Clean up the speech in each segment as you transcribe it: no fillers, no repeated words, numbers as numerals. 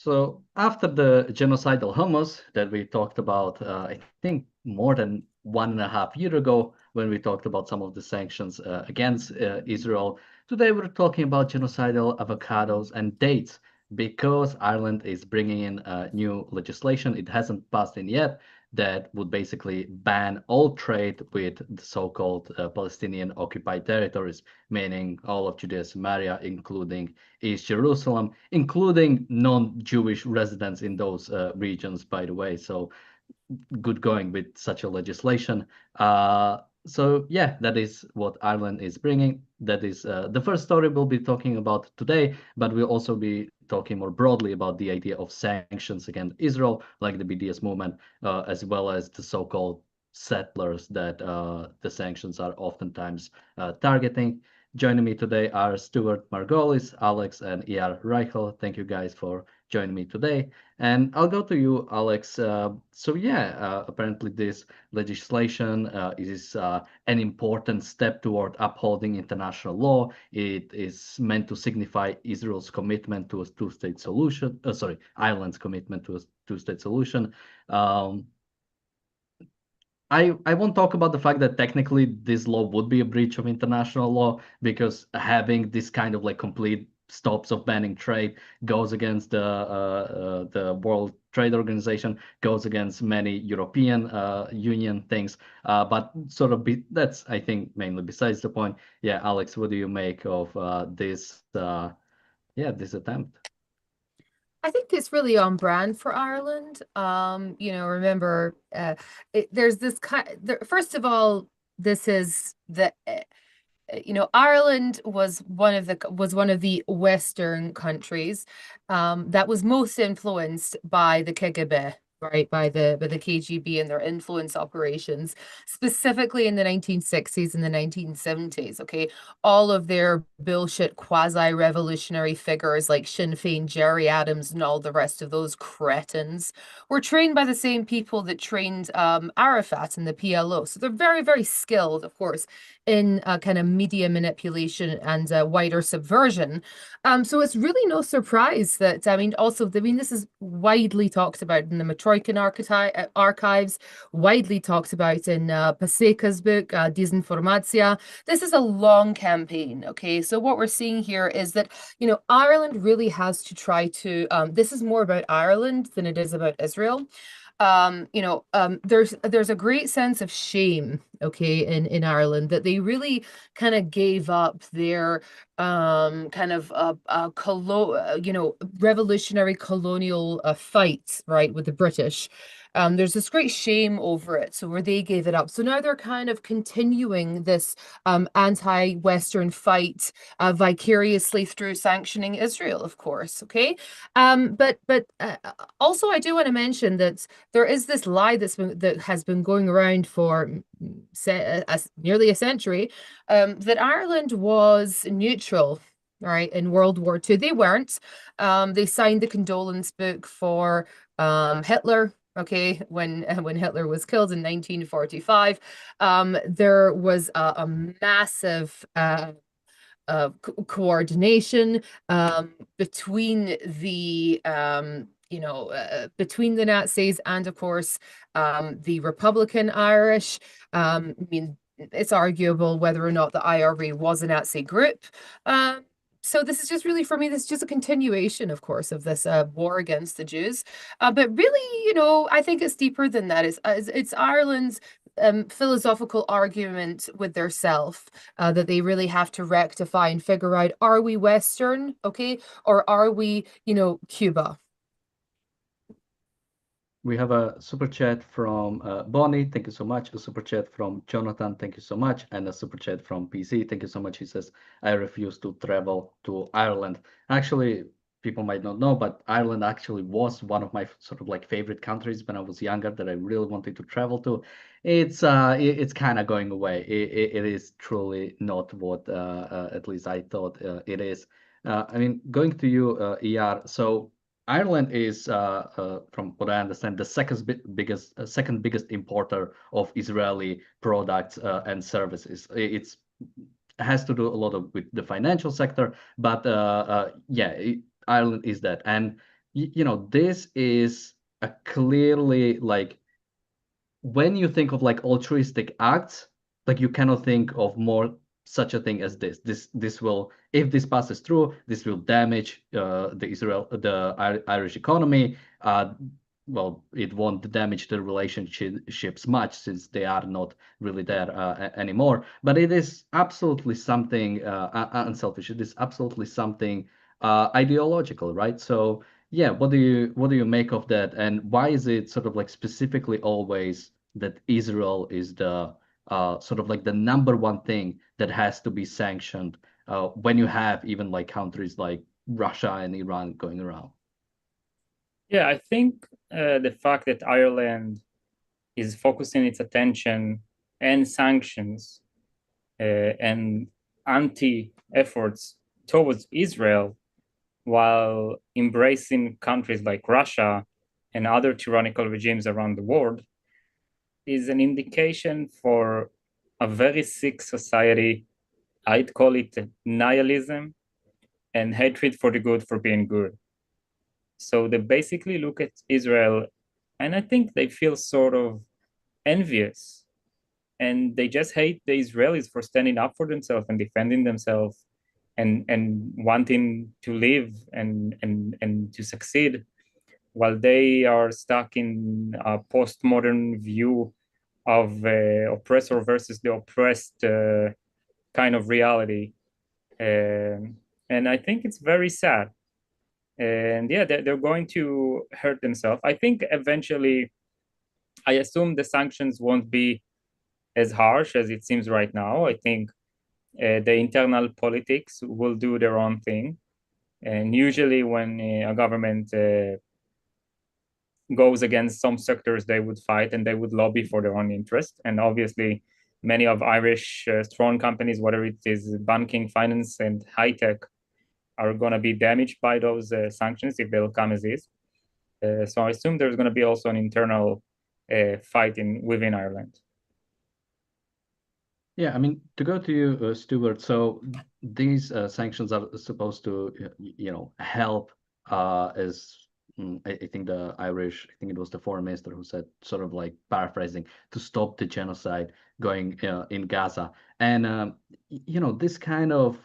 So after the genocidal Hamas that we talked about, I think more than 1.5 years ago, when we talked about some of the sanctions against Israel, today we're talking about genocidal avocados and dates because Ireland is bringing in new legislation. It hasn't passed in yet that would basically ban all trade with the so-called Palestinian occupied territories, meaning all of Judea, Samaria, including East Jerusalem, including non-Jewish residents in those regions, by the way. So good going with such a legislation. So yeah, that is what Ireland is bringing. That is the first story we'll be talking about today, but we'll also be talking more broadly about the idea of sanctions against Israel, like the BDS movement, as well as the so-called settlers that the sanctions are oftentimes targeting. Joining me today are Stuart Margolis, Alex, and E.R. Reichel. Thank you guys for joining me today. And I'll go to you, Alex. So yeah, apparently this legislation is an important step toward upholding international law. It is meant to signify Israel's commitment to a two-state solution. Ireland's commitment to a two-state solution. Um, I won't talk about the fact that technically this law would be a breach of international law because having this kind of like complete stops of banning trade goes against the World Trade Organization, goes against many European Union things. But sort of that's I think mainly besides the point. Yeah, Alex, what do you make of this attempt? I think it's really on brand for Ireland. Remember, there's this first of all, this is Ireland was one of the Western countries that was most influenced by the KGB, right, by the KGB and their influence operations, specifically in the 1960s and the 1970s. Okay, all of their bullshit quasi-revolutionary figures like Sinn Féin, Gerry Adams, and all the rest of those cretins were trained by the same people that trained Arafat and the PLO. So they're very, very skilled, of course, in kind of media manipulation and wider subversion. So it's really no surprise that, this is widely talked about in the Matroikan archives, widely talked about in Paseka's book, Desinformatia. This is a long campaign, okay? So what we're seeing here is that, Ireland really has to try to, this is more about Ireland than it is about Israel. There's a great sense of shame, okay, in Ireland that they really kind of gave up their revolutionary colonial fight, right, with the British. There's this great shame over it, so where they gave it up. So now they're kind of continuing this anti-Western fight vicariously through sanctioning Israel, of course. Okay, but also I do want to mention that there is this lie that has been going around for nearly a century, that Ireland was neutral, right, in World War II. They weren't. They signed the condolence book for Hitler. Okay, when Hitler was killed in 1945, there was a massive coordination between between the Nazis and, of course, the Republican Irish. It's arguable whether or not the IRA was a Nazi group. So this is just really, for me, this is just a continuation, of course, of this war against the Jews. But really, I think it's deeper than that. It's Ireland's philosophical argument with their self that they really have to rectify and figure out, are we Western, okay, or are we, Cuba? We have a super chat from Bonnie. Thank you so much. A super chat from Jonathan. Thank you so much. And a super chat from PC. Thank you so much. He says, I refuse to travel to Ireland. Actually, people might not know, but Ireland actually was one of my sort of like favorite countries when I was younger that I really wanted to travel to. It's kind of going away. It is truly not what at least I thought it is. Going to you, ER. So Ireland is, from what I understand, the second biggest importer of Israeli products and services. It has to do a lot with the financial sector, but Ireland is that. And this is a clearly like when you think of like altruistic acts, like you cannot think of more such a thing as this. This will, if this passes through, this will damage the Irish economy. Well, it won't damage the relationships much since they are not really there anymore. But it is absolutely something unselfish. It is absolutely something ideological, right? So yeah, what do you make of that, and why is it sort of like specifically always that Israel is the sort of like the number one thing that has to be sanctioned when you have even like countries like Russia and Iran going around? Yeah, I think the fact that Ireland is focusing its attention and sanctions and anti efforts towards Israel while embracing countries like Russia and other tyrannical regimes around the world is an indication for a very sick society. I'd call it nihilism and hatred for the good for being good. So they basically look at Israel and I think they feel sort of envious and they just hate the Israelis for standing up for themselves and defending themselves and wanting to live and to succeed while they are stuck in a postmodern view of oppressor versus the oppressed kind of reality. And I think it's very sad. And yeah, they're going to hurt themselves. I think eventually, I assume the sanctions won't be as harsh as it seems right now. I think the internal politics will do their own thing. And usually, when a government goes against some sectors, they would fight and they would lobby for their own interest. And obviously, many of Irish strong companies, whether it is banking, finance, and high tech, are going to be damaged by those sanctions if they'll come as is. So I assume there's going to be also an internal fight within Ireland. Yeah, I mean, to go to you, Stuart, so these sanctions are supposed to, help as I think I think it was the foreign minister who said, sort of like paraphrasing, to stop the genocide going in Gaza. And, this kind of,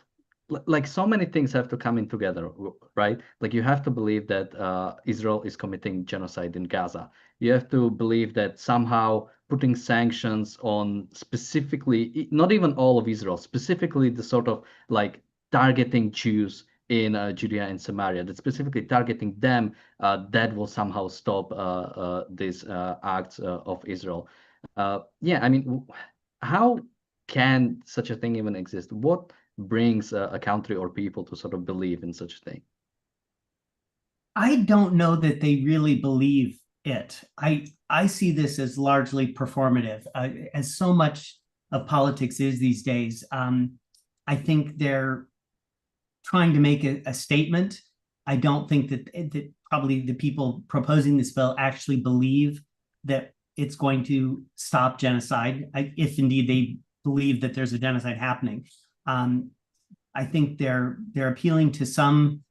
like so many things have to come in together, right? Like you have to believe that Israel is committing genocide in Gaza. You have to believe that somehow putting sanctions on specifically, not even all of Israel, specifically the sort of like targeting Jews in Judea and Samaria, that specifically targeting them, that will somehow stop these acts of Israel. Yeah, I mean, how can such a thing even exist? What brings a country or people to sort of believe in such a thing? I don't know that they really believe it. I see this as largely performative, as so much of politics is these days. I think they're trying to make a statement. I don't think that probably the people proposing this bill actually believe that it's going to stop genocide, if indeed they believe that there's a genocide happening. I think they're appealing to some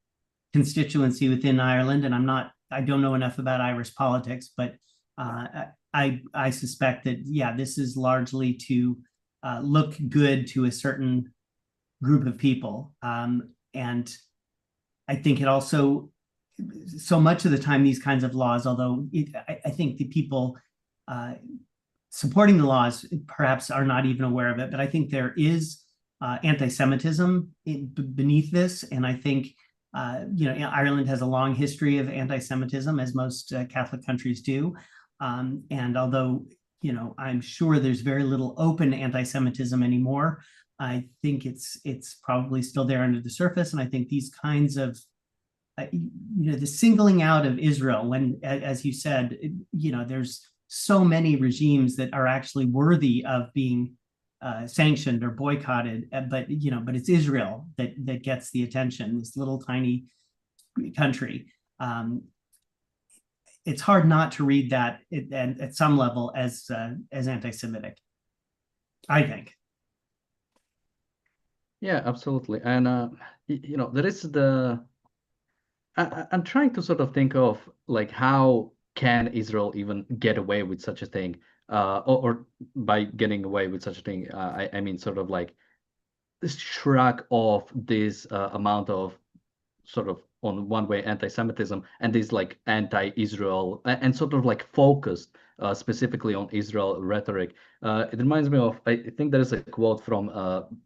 constituency within Ireland, and I don't know enough about Irish politics, but I suspect that this is largely to look good to a certain group of people, and I think it also, so much of the time, these kinds of laws, although I think the people supporting the laws perhaps are not even aware of it, but I think there is anti-Semitism beneath this, and I think Ireland has a long history of anti-Semitism, as most Catholic countries do. And although, I'm sure there's very little open anti-Semitism anymore, I think it's probably still there under the surface. And I think these kinds of, the singling out of Israel, when, as you said, there's so many regimes that are actually worthy of being sanctioned or boycotted, but it's Israel that gets the attention. This little tiny country. It's hard not to read that at some level as anti-Semitic, I think. Yeah, absolutely. And there is I'm trying to sort of think of like how can Israel even get away with such a thing, or by getting away with such a thing, I mean sort of like shrug off this amount of sort of on one way anti-Semitism and this like anti-Israel and sort of like focused specifically on Israel rhetoric. It reminds me of, I think there is a quote from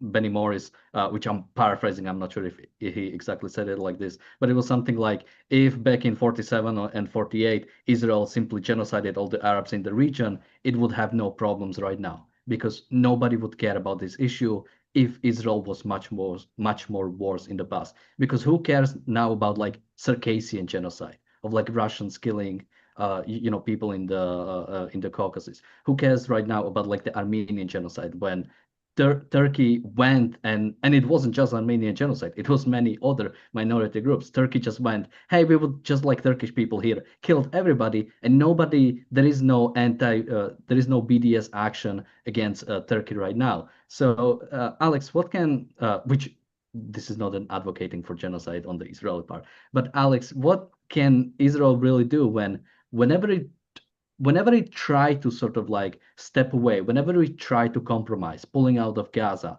Benny Morris, which I'm paraphrasing. I'm not sure if he exactly said it like this, but it was something like, if back in 47 and 48, Israel simply genocided all the Arabs in the region, it would have no problems right now because nobody would care about this issue if Israel was much more wars in the past. Because who cares now about like Circassian genocide of like Russians killing people in the Caucasus? Who cares right now about like the Armenian genocide when Turkey went and it wasn't just Armenian genocide, it was many other minority groups. Turkey just went, hey, we would just like Turkish people here, killed everybody, and nobody, there is no BDS action against Turkey right now. So Alex, what can which this is not an advocating for genocide on the Israeli part, but Alex, what can Israel really do whenever we try to sort of like step away, whenever we try to compromise, pulling out of Gaza,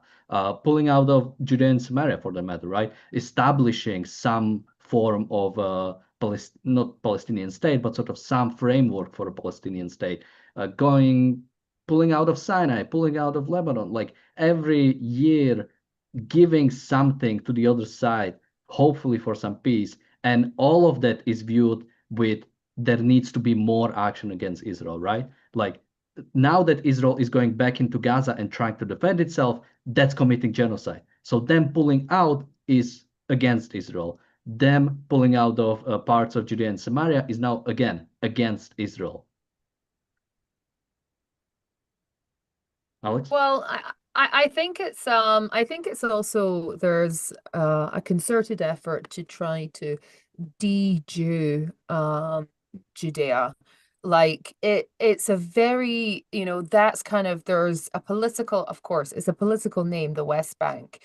pulling out of Judea and Samaria for the matter, right? Establishing some form of not Palestinian state, but sort of some framework for a Palestinian state, pulling out of Sinai, pulling out of Lebanon, like every year giving something to the other side, hopefully for some peace. And all of that is viewed with there needs to be more action against Israel, right? Like now that Israel is going back into Gaza and trying to defend itself, that's committing genocide. So them pulling out is against Israel. Them pulling out of parts of Judea and Samaria is now again against Israel. Alex? Well, I think it's also there's a concerted effort to try to de-Jew Judea. Like it's a very, that's kind of, there's a political, of course, it's a political name, the West Bank.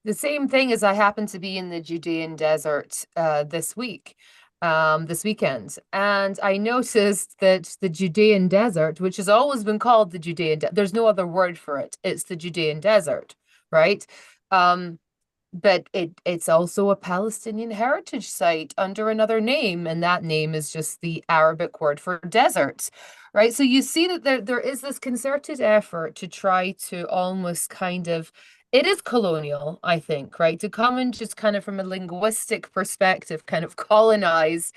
The same thing as I happen to be in the Judean desert this weekend. And I noticed that the Judean desert, which has always been called the Judean, there's no other word for it. It's the Judean desert, right? But it's also a Palestinian heritage site under another name, and that name is just the Arabic word for desert, right? So you see that there is this concerted effort to try to almost kind of, it is colonial, I think, right? To come and just kind of from a linguistic perspective, kind of colonize,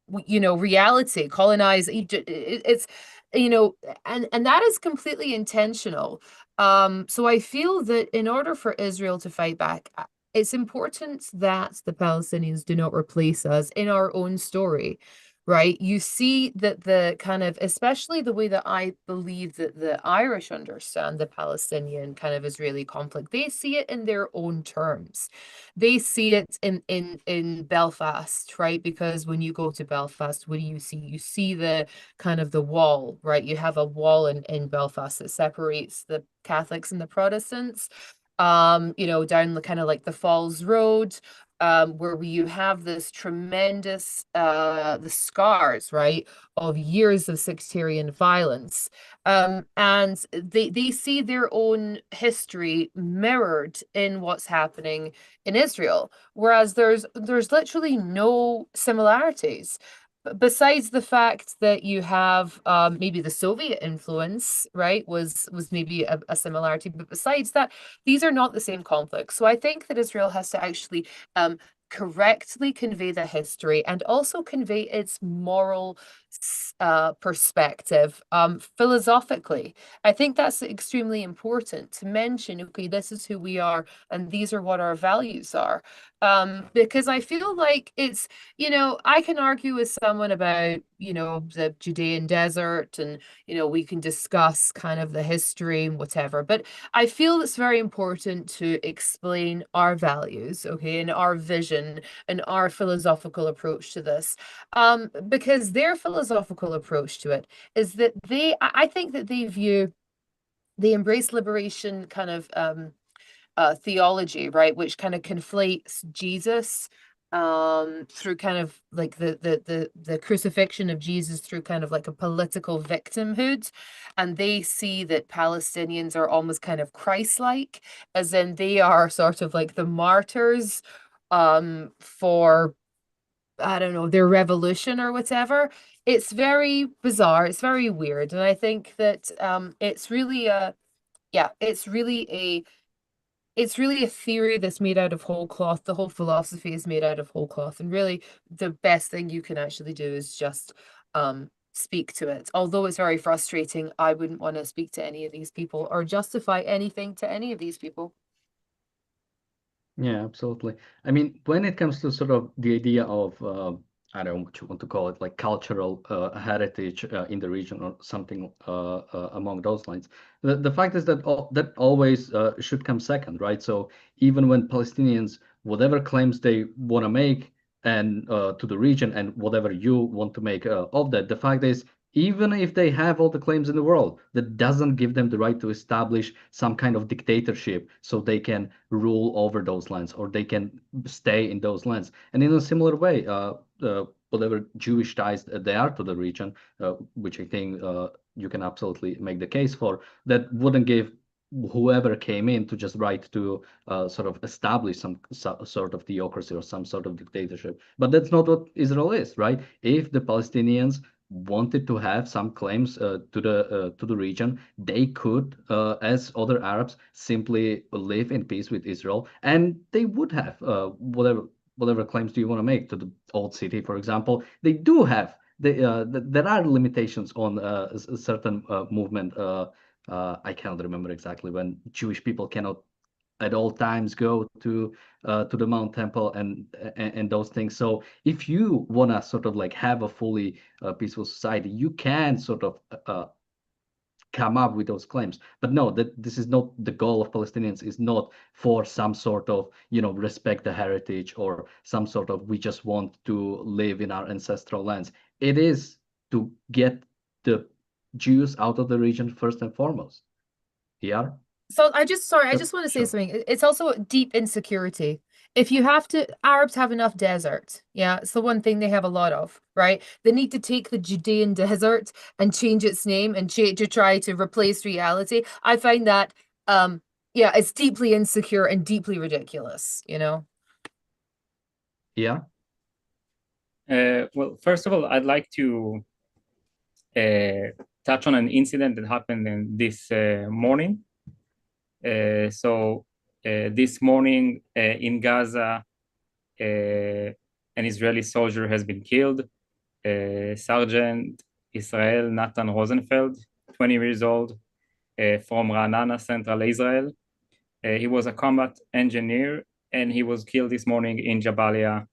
reality, colonize Egypt. It's, and that is completely intentional. So I feel that in order for Israel to fight back, it's important that the Palestinians do not replace us in our own story, right? You see that the kind of, especially the way that I believe that the Irish understand the Palestinian kind of Israeli conflict, they see it in their own terms. They see it in Belfast, right? Because when you go to Belfast, what do you see? You see the kind of the wall, right? You have a wall in Belfast that separates the Catholics and the Protestants. Down the kind of like the Falls Road, where you have this tremendous the scars, right, of years of sectarian violence. And they see their own history mirrored in what's happening in Israel, whereas there's literally no similarities. Besides the fact that you have maybe the Soviet influence, right, was maybe a similarity, but besides that, these are not the same conflicts. So I think that Israel has to actually correctly convey the history and also convey its moral perspective philosophically. I think that's extremely important to mention, okay, this is who we are and these are what our values are. Because I feel like it's, I can argue with someone about, the Judean desert and, we can discuss kind of the history and whatever, but I feel it's very important to explain our values, okay, and our vision and our philosophical approach to this. Because their philosophical approach to it is that I think that they embrace liberation kind of theology, right, which kind of conflates Jesus through kind of like the crucifixion of Jesus through kind of like a political victimhood, and they see that Palestinians are almost kind of Christ-like, as in they are sort of like the martyrs for, I don't know, their revolution or whatever. It's very bizarre, it's very weird, and I think that it's really a it's really a theory that's made out of whole cloth. The whole philosophy is made out of whole cloth. And really, the best thing you can actually do is just speak to it. Although it's very frustrating, I wouldn't want to speak to any of these people or justify anything to any of these people. Yeah, absolutely. I mean, when it comes to sort of the idea of, I don't know what you want to call it, like cultural heritage in the region or something among those lines, the fact is that that always should come second, right? So even when Palestinians, whatever claims they want to make and to the region and whatever you want to make of that, the fact is, even if they have all the claims in the world, that doesn't give them the right to establish some kind of dictatorship so they can rule over those lands or they can stay in those lands. And in a similar way, whatever Jewish ties there are to the region, which I think you can absolutely make the case for, that wouldn't give whoever came in to just right to sort of establish some sort of theocracy or some sort of dictatorship. But that's not what Israel is, right? If the Palestinians wanted to have some claims to the region, they could, as other Arabs, simply live in peace with Israel, and they would have whatever claims do you want to make to the old city, for example. They do have. There are limitations on a certain movement. I cannot remember exactly when Jewish people cannot at all times go to the Mount Temple and those things. So if you want to sort of like have a fully peaceful society, you can sort of come up with those claims. But no, that this is not the goal of Palestinians. Is not for some sort of respect the heritage or some sort of we just want to live in our ancestral lands. It is to get the Jews out of the region first and foremost. Yeah. So I just want to say Sure. something. It's also deep insecurity. If you have to, Arabs have enough desert. Yeah, it's the one thing they have a lot of, right? They need to take the Judean desert and change its name and to try to replace reality. I find that, yeah, it's deeply insecure and deeply ridiculous, Yeah. Well, first of all, I'd like to touch on an incident that happened in this morning. So this morning in Gaza, an Israeli soldier has been killed. Sergeant Israel Nathan Rosenfeld, 20 years old, from Ra'anana, Central Israel. He was a combat engineer, and he was killed this morning in Jabalia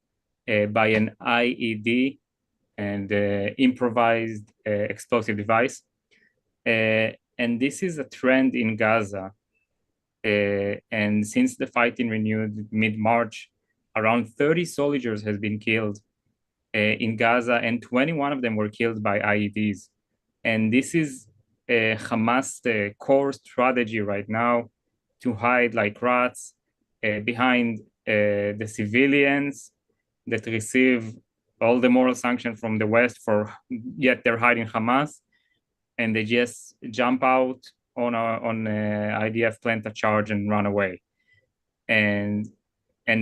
by an IED and improvised explosive device. And this is a trend in Gaza. And since the fighting renewed mid-March, around 30 soldiers has been killed in Gaza, and 21 of them were killed by IEDs. And this is Hamas' core strategy right now, to hide like rats behind the civilians that receive all the moral sanction from the West, yet they're hiding Hamas, and they just jump out on IDF, plant a charge, and run away. And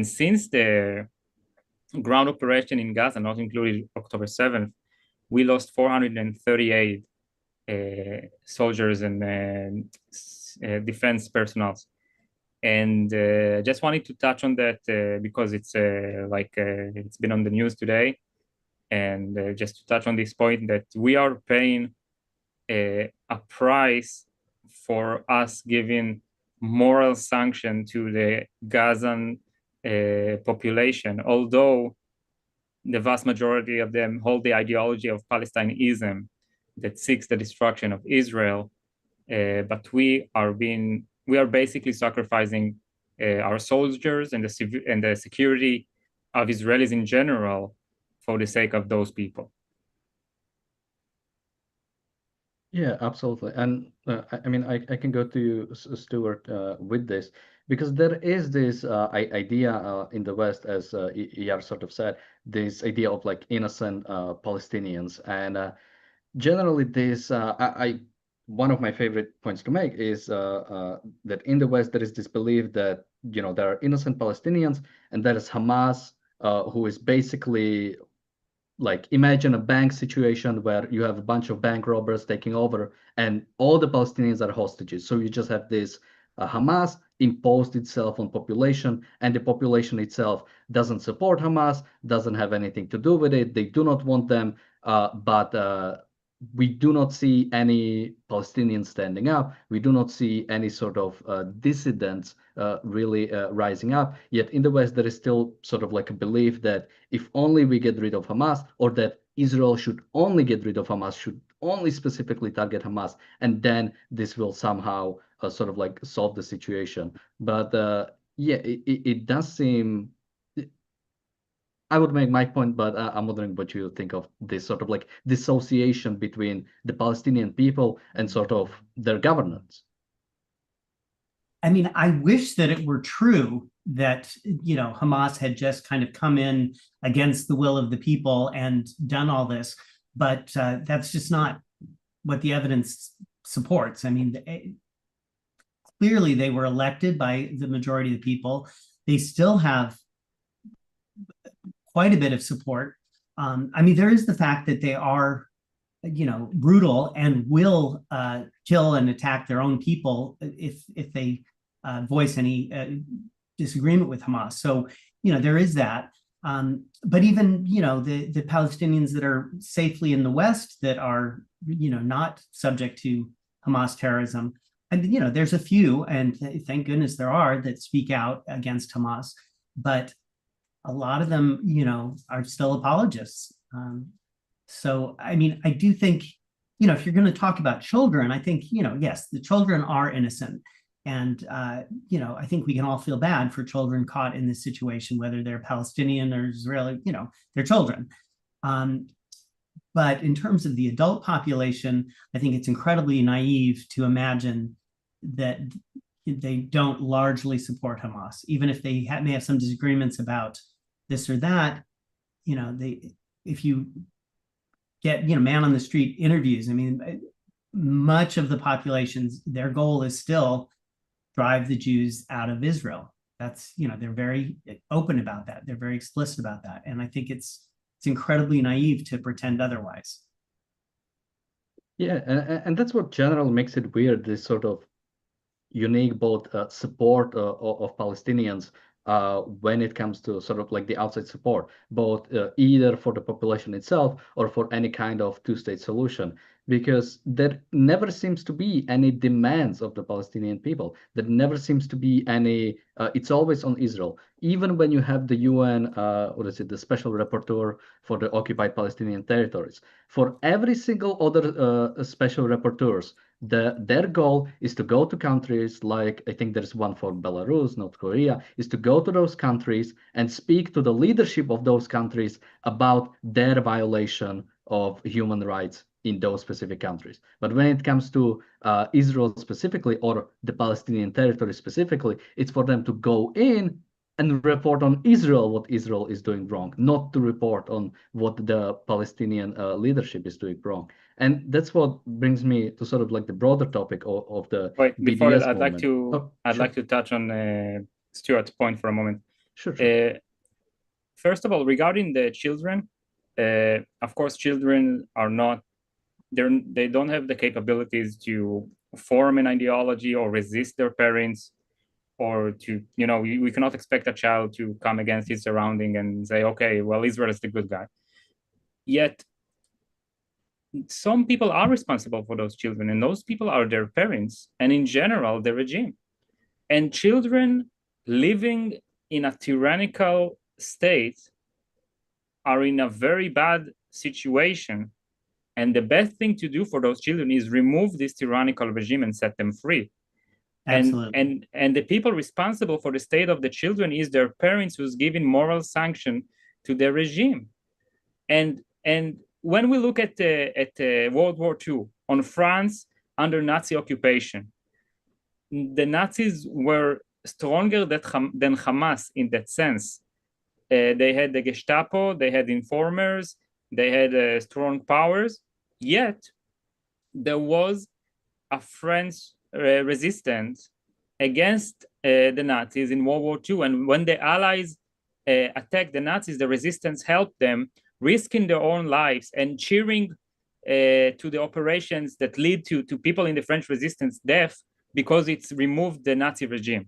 since the ground operation in Gaza, not included October 7th, we lost 438 soldiers and defense personnel. And just wanted to touch on that because it's it's been on the news today. And just to touch on this point, that we are paying a price for us giving moral sanction to the Gazan population, although the vast majority of them hold the ideology of Palestinianism that seeks the destruction of Israel. But we are basically sacrificing our soldiers and the security of Israelis in general for the sake of those people. Yeah, absolutely. And I mean, I can go to you, Stuart, with this. because there is this idea in the West, as Iyar sort of said, this idea of like innocent Palestinians, and generally this one of my favorite points to make is that in the West there is this belief that there are innocent Palestinians, and there is Hamas, who is basically like, imagine a bank situation where you have a bunch of bank robbers taking over and all the Palestinians are hostages. So you just have this Hamas imposed itself on population, and the population itself doesn't support Hamas, doesn't have anything to do with it. They do not want them, but we do not see any Palestinians standing up. We do not see any sort of dissidents really rising up. Yet in the West, there is still sort of like a belief that if only we get rid of Hamas, or that Israel should only get rid of Hamas, should only specifically target Hamas, and then this will somehow sort of like solve the situation. But yeah, it does seem. I would make my point, but I'm wondering what you think of this sort of like dissociation between the Palestinian people and sort of their governance. I mean, I wish that it were true that, Hamas had just kind of come in against the will of the people and done all this, but that's just not what the evidence supports. I mean, clearly they were elected by the majority of the people. They still have quite a bit of support. I mean, there is the fact that they are, brutal and will kill and attack their own people if they voice any disagreement with Hamas. So, there is that. But even, the Palestinians that are safely in the West that are, not subject to Hamas terrorism, and, there's a few, and thank goodness there are, that speak out against Hamas, but a lot of them, are still apologists. So, I mean, I do think, if you're going to talk about children, I think, yes, the children are innocent. And, I think we can all feel bad for children caught in this situation, whether they're Palestinian or Israeli, they're children. But in terms of the adult population, I think it's incredibly naive to imagine that they don't largely support Hamas, even if they may have some disagreements about this or that. If you get man on the street interviews, I mean, much of the population's their goal is still drive the Jews out of Israel. That's they're very open about that. They're very explicit about that, and I think it's incredibly naive to pretend otherwise. Yeah, and that's what generally makes it weird. This sort of unique both support of Palestinians when it comes to sort of like the outside support, both either for the population itself or for any kind of two-state solution, because there never seems to be any demands of the Palestinian people. There never seems to be any, it's always on Israel. Even when you have the UN, the Special Rapporteur for the occupied Palestinian territories, for every single other special rapporteurs, their goal is to go to countries like, I think there's one for Belarus, North Korea, is to go to those countries and speak to the leadership of those countries about their violation of human rights in those specific countries. But when it comes to Israel specifically, or the Palestinian territory specifically, it's for them to go in and report on Israel, what Israel is doing wrong, not to report on what the Palestinian leadership is doing wrong. And that's what brings me to sort of like the broader topic of the before BDS that, I'd sure. like to touch on Stuart's point for a moment. Sure. First of all, regarding the children, of course, children are not, they don't have the capabilities to form an ideology or resist their parents, or to, we cannot expect a child to come against his surrounding and say, okay, well, Israel is the good guy. Yet, some people are responsible for those children, and those people are their parents, and in general, the regime. And children living in a tyrannical state are in a very bad situation. And the best thing to do for those children is remove this tyrannical regime and set them free. Absolutely. And the people responsible for the state of the children is their parents, who's giving moral sanction to the regime. And when we look at World War II, on France under Nazi occupation, the Nazis were stronger than Hamas in that sense. They had the Gestapo, they had informers, they had strong powers, yet there was a French resistance against the Nazis in World War II. And when the Allies attacked the Nazis, the resistance helped them, risking their own lives and cheering to the operations that lead to people in the French resistance death, because it's removed the Nazi regime.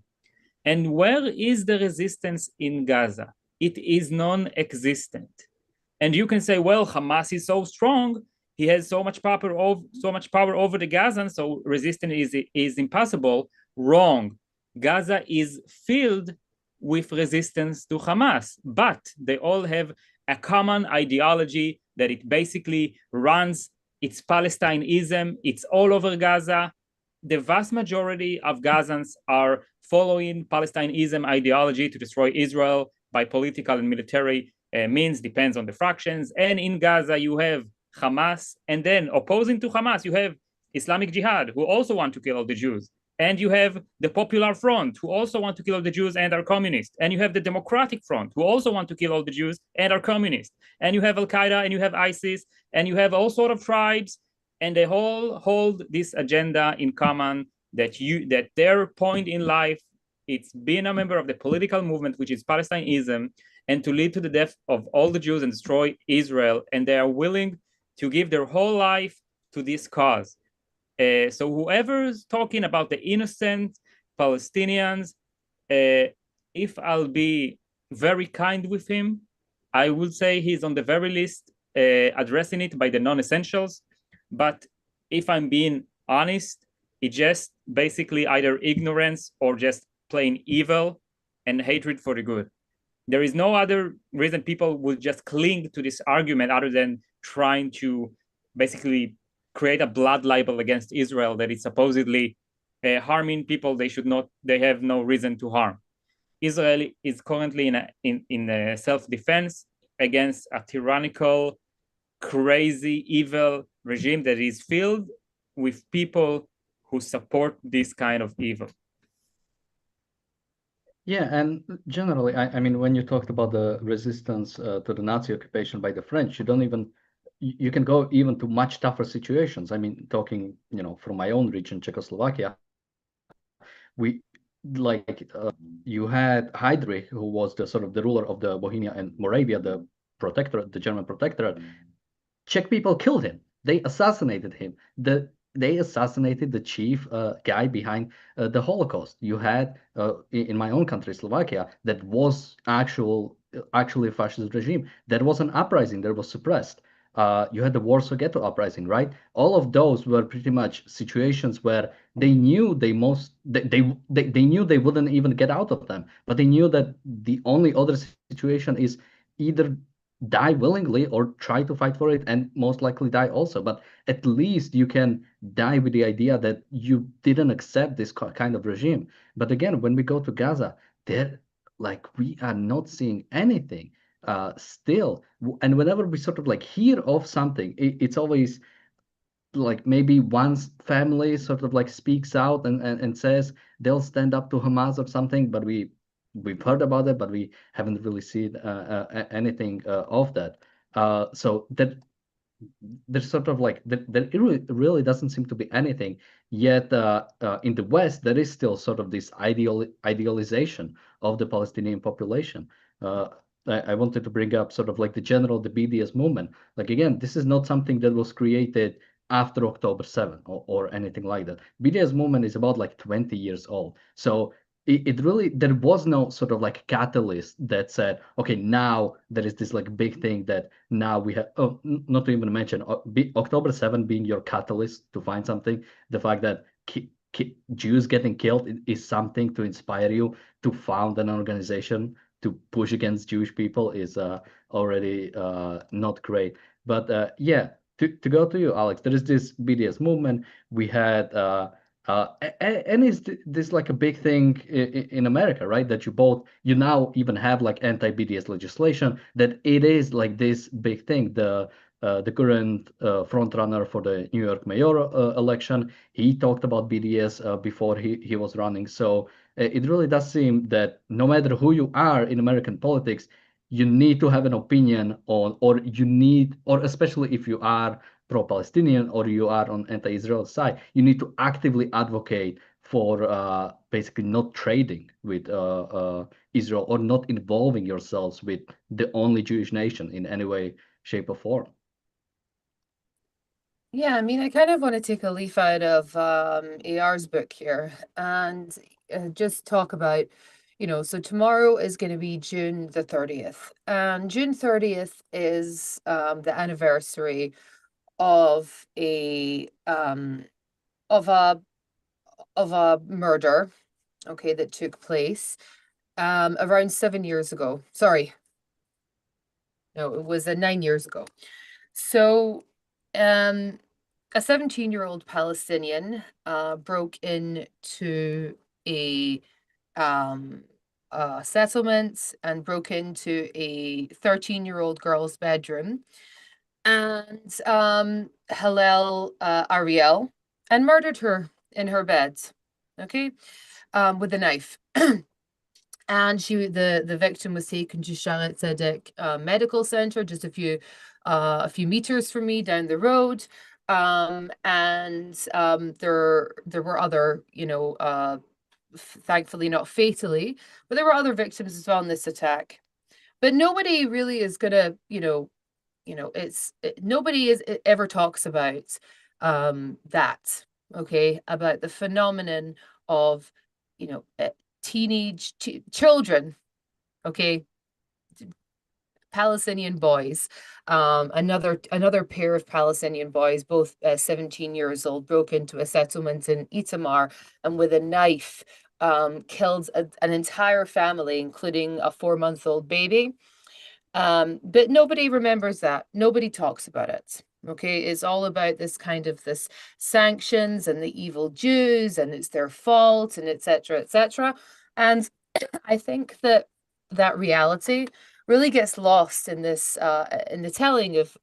And where is the resistance in Gaza? It is non-existent. And you can say, well, Hamas is so strong, he has so much power over the Gazan, so resistance is impossible. Wrong. Gaza is filled with resistance to Hamas, but they all have a common ideology that it basically runs. It's Palestinism. It's all over Gaza. The vast majority of Gazans are following Palestinism ideology to destroy Israel by political and military means, depends on the fractions. And in Gaza, you have Hamas, and then opposing to Hamas, you have Islamic Jihad, who also want to kill all the Jews. And you have the Popular Front, who also want to kill all the Jews and are communist. And you have the Democratic Front, who also want to kill all the Jews and are communist. And you have Al-Qaeda, and you have ISIS, and you have all sorts of tribes, and they all hold this agenda in common, that their point in life, it's being a member of the political movement, which is Palestinism, and to lead to the death of all the Jews and destroy Israel. And they are willing to give their whole life to this cause. So whoever's talking about the innocent Palestinians, if I'll be very kind with him, I would say he's on the very least addressing it by the non-essentials. But if I'm being honest, it's just basically either ignorance or just plain evil and hatred for the good. There is no other reason people would just cling to this argument other than trying to basically create a blood libel against Israel that is supposedly harming people they have no reason to harm. Israel is currently in a self-defense against a tyrannical, crazy, evil regime that is filled with people who support this kind of evil. Yeah, and generally, I mean, when you talked about the resistance to the Nazi occupation by the French, you can go even to much tougher situations. I mean, talking, from my own region, Czechoslovakia, you had Heydrich, who was the ruler of the Bohemia and Moravia, the German protectorate. Czech people killed him. They assassinated him. They assassinated the chief guy behind the Holocaust. You had in my own country, Slovakia, that was actually a fascist regime. There was an uprising that was suppressed. You had the Warsaw Ghetto uprising, right? All of those were pretty much situations where they knew they knew they wouldn't even get out of them, but they knew that the only other situation is either die willingly or try to fight for it and most likely die also. But at least you can die with the idea that you didn't accept this kind of regime. But again, when we go to Gaza, we are not seeing anything still. And whenever we hear of something, it's always maybe one family speaks out and says they'll stand up to Hamas or something, but we've heard about it, but we haven't really seen anything of that. So that there's there really doesn't seem to be anything yet. In the West, there is still this idealization of the Palestinian population. I wanted to bring up the BDS movement. Again, this is not something that was created after October 7 or anything like that. BDS movement is about 20 years old. So there was no catalyst that said, okay, now there is this big thing that now we have. Oh, not to even mention October 7 being your catalyst to find something. The fact that Jews getting killed is something to inspire you to found an organization to push against Jewish people is already not great. But yeah, to go to you, Alex, there is this BDS movement. We had and is this a big thing in America, right? That you now even have anti-BDS legislation, that it is this big thing. The the current front runner for the New York mayor election. He talked about BDS before he was running. So it really does seem that no matter who you are in American politics, you need to have an opinion on, or especially if you are pro-Palestinian or you are on anti-Israel side, you need to actively advocate for basically not trading with Israel or not involving yourselves with the only Jewish nation in any way, shape, or form. Yeah, I mean, I kind of want to take a leaf out of AR's book here and just talk about, so tomorrow is going to be June the 30th. And June 30th is the anniversary of a murder, okay, that took place around 7 years ago. Sorry. No, it was 9 years ago. So a 17-year-old Palestinian broke into a settlement and broke into a 13-year-old girl's bedroom and Hillel Ariel and murdered her in her bed, okay, with a knife. And the victim was taken to Shalit Tzedek Medical Center, just a few meters from me down the road. And there were other, thankfully not fatally, but there were other victims as well in this attack. But nobody really is gonna, nobody ever talks about that, okay, about the phenomenon of, teenage children, okay, Palestinian boys, another pair of Palestinian boys, both 17 years old, broke into a settlement in Itamar and with a knife killed an entire family, including a 4-month-old baby. But nobody remembers that. Nobody talks about it. Okay, it's all about this sanctions and the evil Jews, and it's their fault, and etc., etc. And I think that reality really gets lost in this in the telling of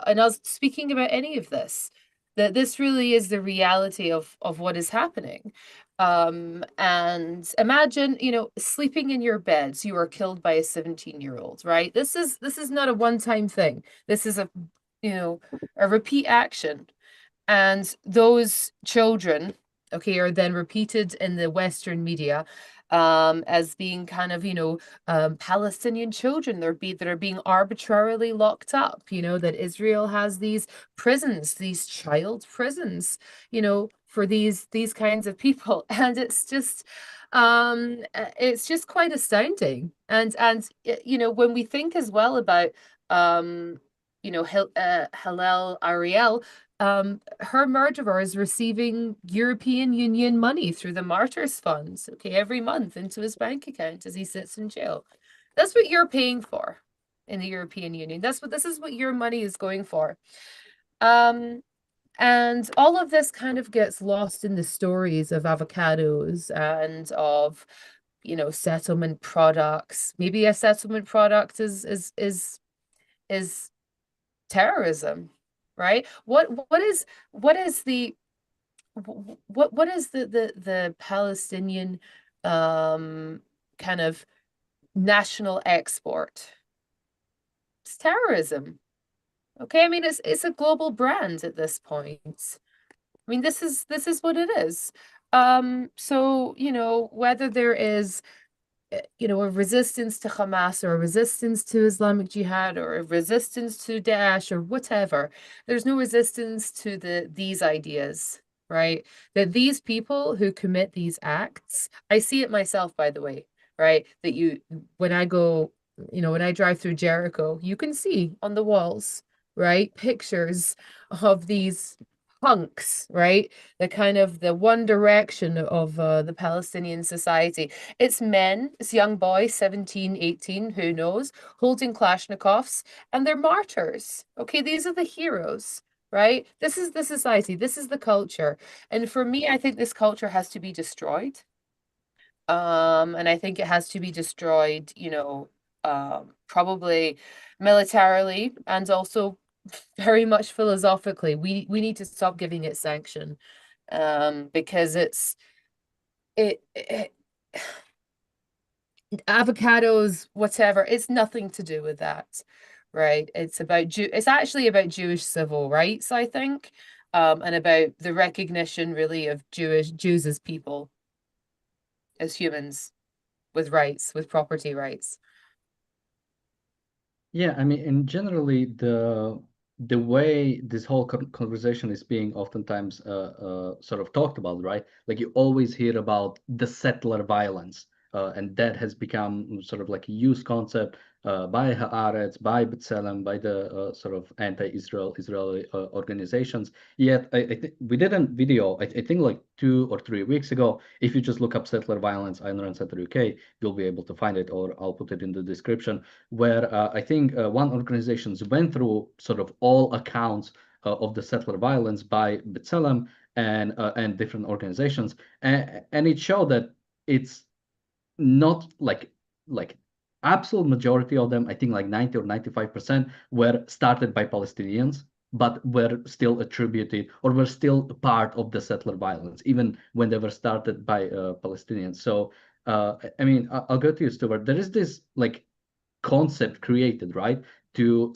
and us speaking about any of this. That this really is the reality of what is happening. And imagine, sleeping in your beds, you are killed by a 17-year-old, right? This is not a one-time thing. This is a repeat action. And those children, okay, are then repeated in the Western media as being kind of, Palestinian children that are being arbitrarily locked up, that Israel has these prisons, these child prisons, for these kinds of people. And it's just quite astounding. And when we think as well about Hillel Ariel, her murderer is receiving European Union money through the Martyrs Funds, okay, every month into his bank account as he sits in jail. That's what you're paying for in the European Union. This is what your money is going for. And all of this kind of gets lost in the stories of avocados and of, settlement products. Maybe a settlement product is terrorism, right? What is the Palestinian kind of national export? It's terrorism. Okay, I mean it's a global brand at this point. I mean this is what it is. So whether there is a resistance to Hamas or a resistance to Islamic Jihad or a resistance to Daesh or whatever, there's no resistance to these ideas, right? That these people who commit these acts, I see it myself, by the way, right? That when I drive through Jericho, you can see on the walls, right, pictures of these punks, right? The one direction of the Palestinian society. It's men, it's young boys, 17, 18, who knows, holding Kalashnikovs, and they're martyrs. Okay, these are the heroes, right? This is the society, this is the culture. And for me, I think this culture has to be destroyed. And I think it has to be destroyed, probably militarily and also very much philosophically, we need to stop giving it sanction, because it avocados, whatever, it's nothing to do with that, right? It's actually about Jewish civil rights, I think, and about the recognition really of Jews as people, as humans with rights, with property rights. Yeah, I mean, and generally the way this whole conversation is being oftentimes sort of talked about, right? Like you always hear about the settler violence, and that has become sort of like a used concept by Haaretz, by B'Tselem, by the sort of Israeli organizations. Yet, I think we did a video, I think like 2 or 3 weeks ago. If you just look up settler violence, Ayn Rand Center UK, you'll be able to find it, or I'll put it in the description, where I think one organization went through sort of all accounts of the settler violence by B'Tselem and different organizations, and it showed that it's not like absolute majority of them. I think like 90 or 95% were started by Palestinians, but were still attributed or were still part of the settler violence, even when they were started by Palestinians. So I mean, I'll go to you, Stuart. There is this like concept created, right? To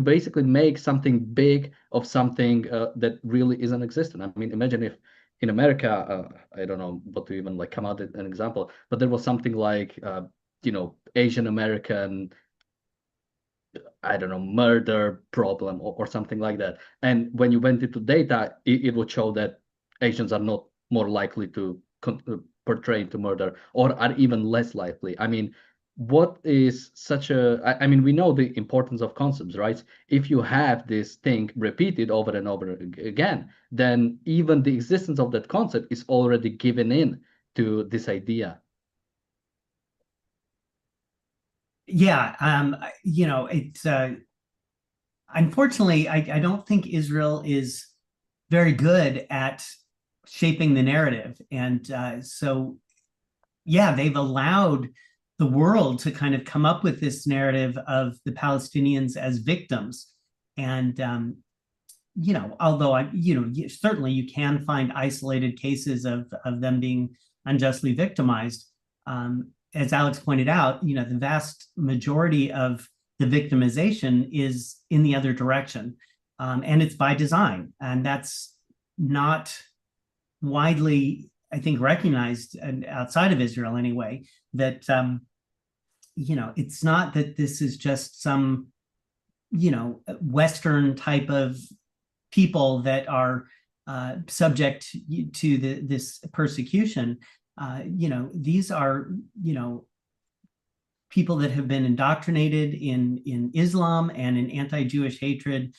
basically make something big of something that really isn't existent. I mean, imagine if in America, I don't know what to even like come out with an example, but there was something like Asian American, I don't know, murder problem or something like that. And when you went into data, it would show that Asians are not more likely to portray to murder, or are even less likely. I mean, what is such a, I mean, we know the importance of concepts, right? If you have this thing repeated over and over again, then even the existence of that concept is already given in to this idea. Yeah, it's unfortunately, I don't think Israel is very good at shaping the narrative. And so, yeah, they've allowed the world to kind of come up with this narrative of the Palestinians as victims. And, although certainly you can find isolated cases of them being unjustly victimized. As Alex pointed out, the vast majority of the victimization is in the other direction. And it's by design. And that's not widely, I think, recognized, and outside of Israel anyway, that, it's not that this is just some, Western type of people that are subject to this persecution. These are, people that have been indoctrinated in Islam and in anti-Jewish hatred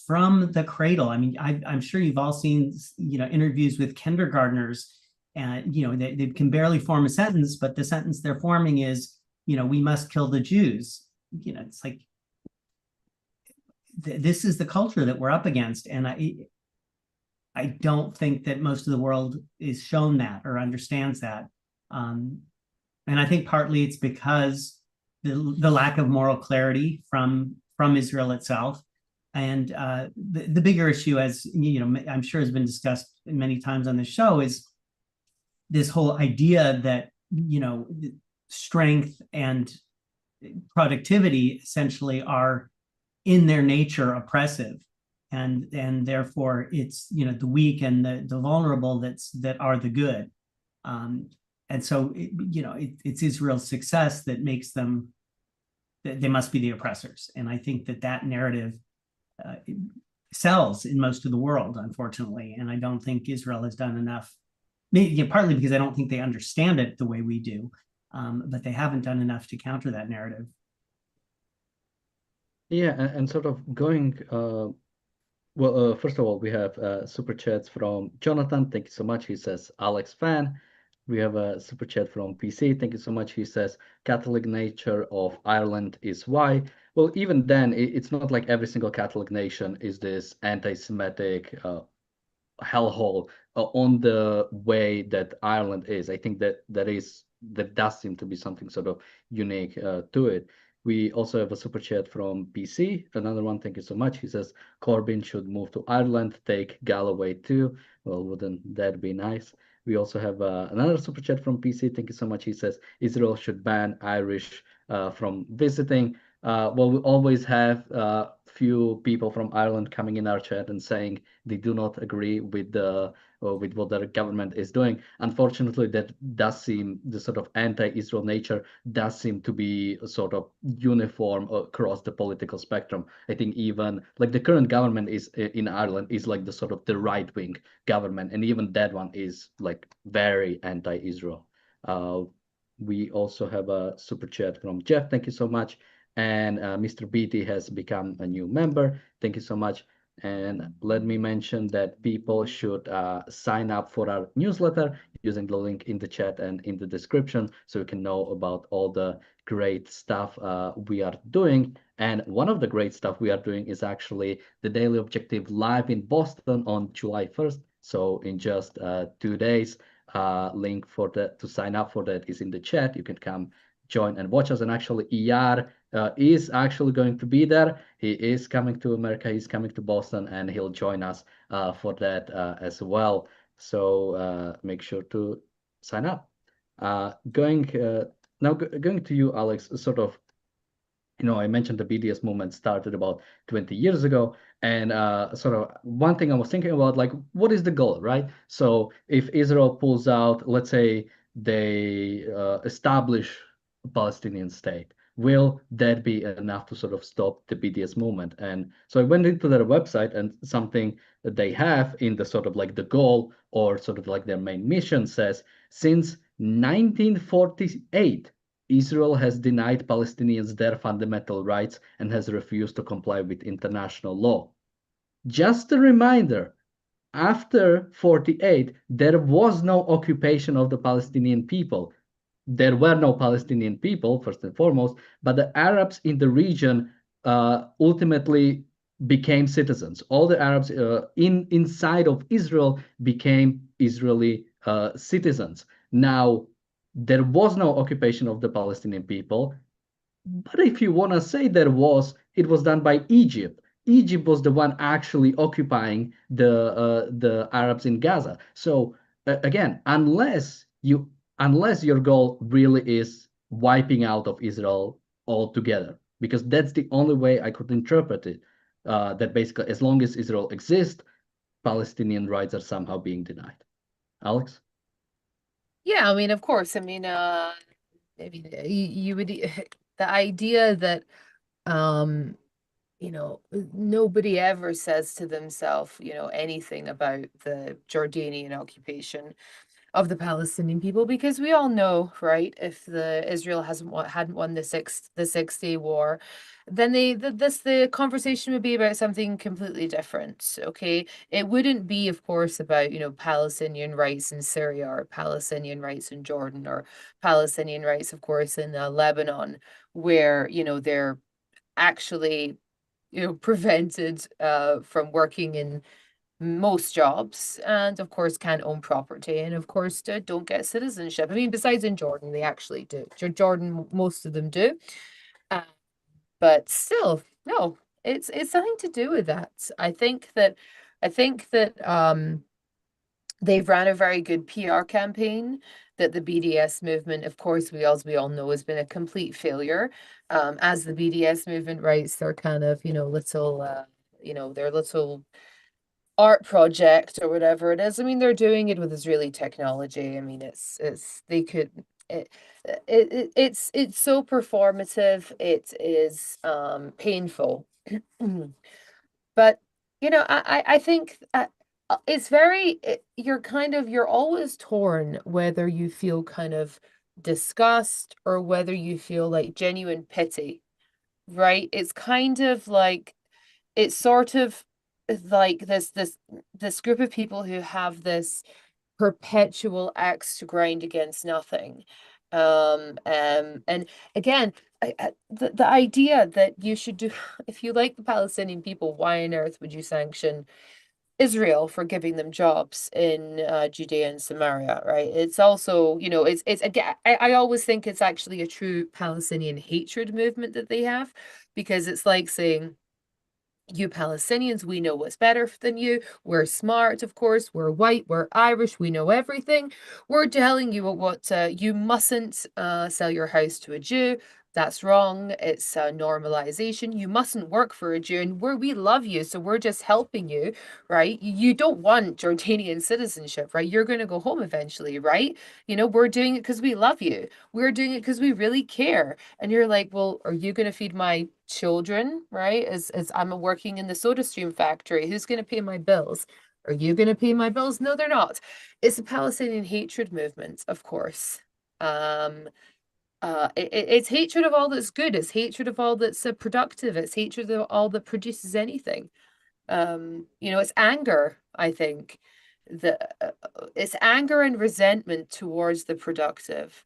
from the cradle. I mean, I'm sure you've all seen, interviews with kindergartners, and, they can barely form a sentence, but the sentence they're forming is, we must kill the Jews. It's like, this is the culture that we're up against. And I don't think that most of the world is shown that or understands that. And I think partly it's because the lack of moral clarity from Israel itself. And the bigger issue, as I'm sure has been discussed many times on the show, is this whole idea that strength and productivity essentially are in their nature oppressive, and therefore it's the weak and the vulnerable that are the good. And so it's Israel's success that makes them, that they must be the oppressors. And I think that narrative sells in most of the world, unfortunately. And I don't think Israel has done enough, maybe partly because I don't think they understand it the way we do, but they haven't done enough to counter that narrative. Yeah, and sort of going, first of all, we have super chats from Jonathan. Thank you so much. He says, Alex fan. We have a super chat from PC. Thank you so much. He says, Catholic nature of Ireland is why. Well, even then, it's not like every single Catholic nation is this anti-Semitic hellhole on the way that Ireland is. I think that does seem to be something sort of unique to it. We also have a super chat from PC. Another one, thank you so much. He says Corbyn should move to Ireland, take Galloway too. Well, wouldn't that be nice? We also have another super chat from PC. Thank you so much. He says Israel should ban Irish from visiting. Well, we always have few people from Ireland coming in our chat and saying they do not agree with what their government is doing. Unfortunately, that does seem the sort of anti-Israel nature does seem to be sort of uniform across the political spectrum. I think even like the current government is in Ireland is like the sort of the right-wing government, and even that one is like very anti-Israel. We also have a super chat from Jeff. Thank you so much. And Mr. BT has become a new member. Thank you so much. And let me mention that people should sign up for our newsletter using the link in the chat and in the description so you can know about all the great stuff we are doing. And one of the great stuff we are doing is actually the Daily Objective live in Boston on July 1st. So in just 2 days, link for that to sign up for that is in the chat. You can come join and watch us. And actually, ER is actually going to be there. He is coming to America. He's coming to Boston, and he'll join us for that as well. So make sure to sign up. Going to you, Alex. Sort of, I mentioned the BDS movement started about 20 years ago, and sort of one thing I was thinking about, like, what is the goal, right? So if Israel pulls out, let's say they establish a Palestinian state, will that be enough to sort of stop the BDS movement? And so I went into their website, and something that they have in the sort of like the goal or sort of like their main mission says, since 1948, Israel has denied Palestinians their fundamental rights and has refused to comply with international law. Just a reminder, after 48, there was no occupation of the Palestinian people. There were no Palestinian people, first and foremost, but the Arabs in the region ultimately became citizens. All the Arabs inside of Israel became Israeli citizens. Now, there was no occupation of the Palestinian people, but if you want to say there was, it was done by Egypt. Egypt was the one actually occupying the Arabs in Gaza. So again, unless your goal really is wiping out of Israel altogether, because that's the only way I could interpret it. That basically, as long as Israel exists, Palestinian rights are somehow being denied. Alex? Yeah, I mean, of course. I mean, you would the idea that nobody ever says to themselves, anything about the Jordanian occupation of the Palestinian people, because we all know, right, if Israel hadn't won the Six-Day War, then the conversation would be about something completely different. Okay, it wouldn't be, of course, about Palestinian rights in Syria or Palestinian rights in Jordan or Palestinian rights, of course, in Lebanon, where they're actually prevented from working in most jobs, and of course can't own property, and of course don't get citizenship. I mean, besides in Jordan, they actually do. Jordan, most of them do, but still, no, it's nothing to do with that. I think that they've ran a very good PR campaign. That the BDS movement, of course, as we all know, has been a complete failure. As the BDS movement writes their kind of their little art project or whatever it is. I mean, they're doing it with Israeli technology. I mean, it's so performative. It is painful. But I think it's you're always torn whether you feel kind of disgust or whether you feel like genuine pity, right? It's kind of like it's sort of like this group of people who have this perpetual axe to grind against nothing. And again, the idea that you should do, if you like the Palestinian people, why on earth would you sanction Israel for giving them jobs in Judea and Samaria, right? It's also, you know, it's again, I always think it's actually a true Palestinian hatred movement that they have, because it's like saying, you Palestinians, we know what's better than you. We're smart, of course. We're white. We're Irish. We know everything. We're telling you what you mustn't sell your house to a Jew. That's wrong. It's normalization. You mustn't work for a Jew, and we love you, so we're just helping you, right? You don't want Jordanian citizenship, right? You're going to go home eventually, right? You know, we're doing it because we love you. We're doing it because we really care. And you're like, well, are you going to feed my children, right? As I'm working in the soda stream factory, who's going to pay my bills? Are you going to pay my bills? No, they're not. It's a Palestinian hatred movement, of course. It's hatred of all that's good. It's hatred of all that's productive. It's hatred of all that produces anything. You know, it's anger, I think. It's anger and resentment towards the productive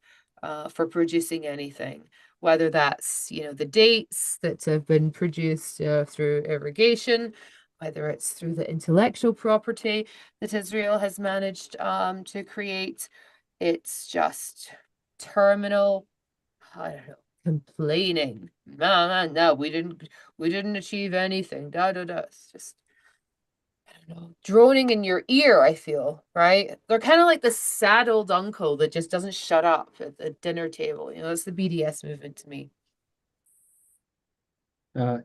for producing anything, whether that's, you know, the dates that have been produced through irrigation, whether it's through the intellectual property that Israel has managed to create. It's just terminal, I don't know, complaining. No, we didn't achieve anything. It's just, I don't know, droning in your ear, I feel, right? They're kind of like the sad old uncle that just doesn't shut up at the dinner table. You know, it's the BDS movement to me.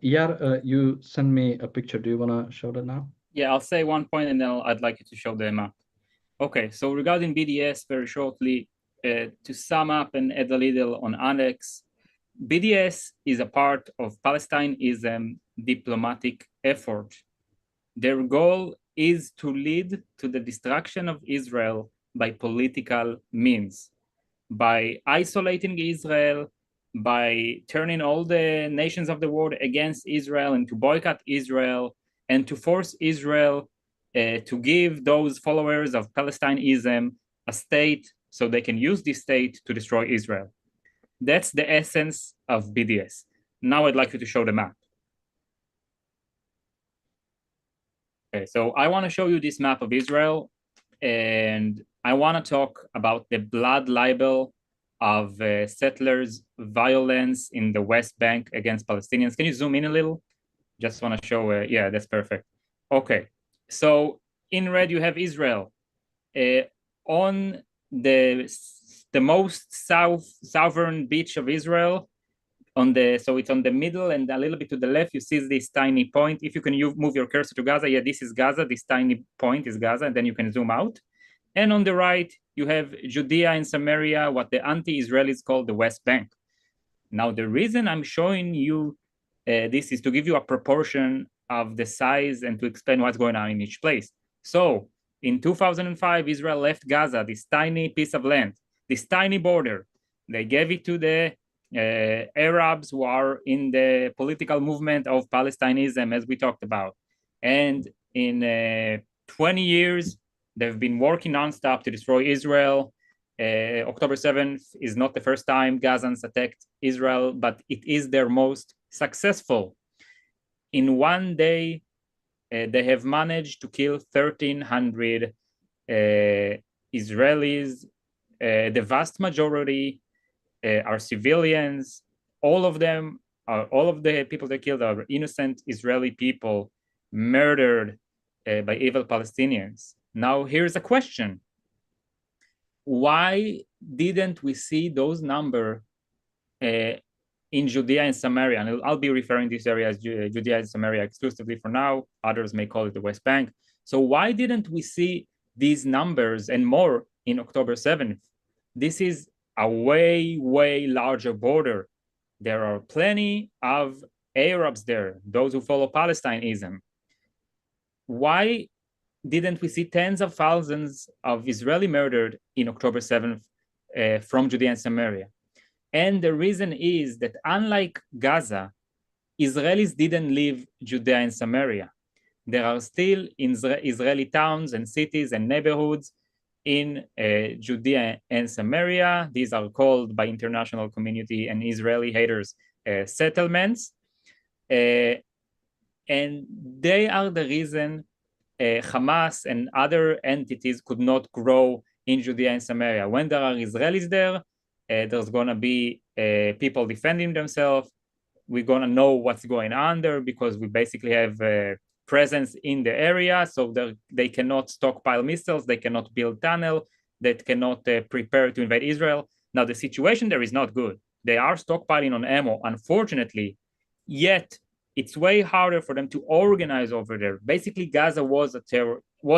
You sent me a picture. Do you want to show that now? Yeah, I'll say one point and then I'd like you to show the map. Okay, so regarding BDS, very shortly, to sum up and add a little on Annex, BDS is a part of Palestineism diplomatic effort. Their goal is to lead to the destruction of Israel by political means, by isolating Israel, by turning all the nations of the world against Israel and to boycott Israel and to force Israel to give those followers of Palestineism a state so they can use this state to destroy Israel. That's the essence of BDS. Now I'd like you to show the map. Okay, so I want to show you this map of Israel, and I want to talk about the blood libel of settlers' violence in the West Bank against Palestinians. Can you zoom in a little? Just want to show, yeah, that's perfect. Okay, so in red you have Israel. On the most southern beach of Israel, so it's on the middle and a little bit to the left, you see this tiny point. If you can move your cursor to Gaza, yeah, this is Gaza, this tiny point is Gaza, and then you can zoom out. And on the right, you have Judea and Samaria, what the anti-Israelis call the West Bank. Now, the reason I'm showing you this is to give you a proportion of the size and to explain what's going on in each place. So in 2005, Israel left Gaza, this tiny piece of land, this tiny border. They gave it to the Arabs who are in the political movement of Palestinianism, as we talked about. And in 20 years, they've been working nonstop to destroy Israel. October 7th is not the first time Gazans attacked Israel, but it is their most successful. In one day, they have managed to kill 1,300 Israelis. The vast majority are civilians. All of them, all of the people they killed are innocent Israeli people murdered by evil Palestinians. Now, here's a question. Why didn't we see those numbers in Judea and Samaria? And I'll be referring to this area as Judea and Samaria exclusively for now. Others may call it the West Bank. So why didn't we see these numbers and more in October 7th? This is a way, way larger border. There are plenty of Arabs there, those who follow Palestinianism. Why didn't we see tens of thousands of Israeli murdered in October 7th from Judea and Samaria? And the reason is that unlike Gaza, Israelis didn't leave Judea and Samaria. There are still Israeli towns and cities and neighborhoods in Judea and Samaria. These are called by international community and Israeli haters settlements. And they are the reason Hamas and other entities could not grow in Judea and Samaria. When there are Israelis there, there's going to be people defending themselves. We're going to know what's going on there because we basically have presence in the area, so they cannot stockpile missiles, they cannot build tunnel, they cannot prepare to invade Israel. Now, the situation there is not good. They are stockpiling on ammo, unfortunately, yet it's way harder for them to organize over there. Basically, Gaza was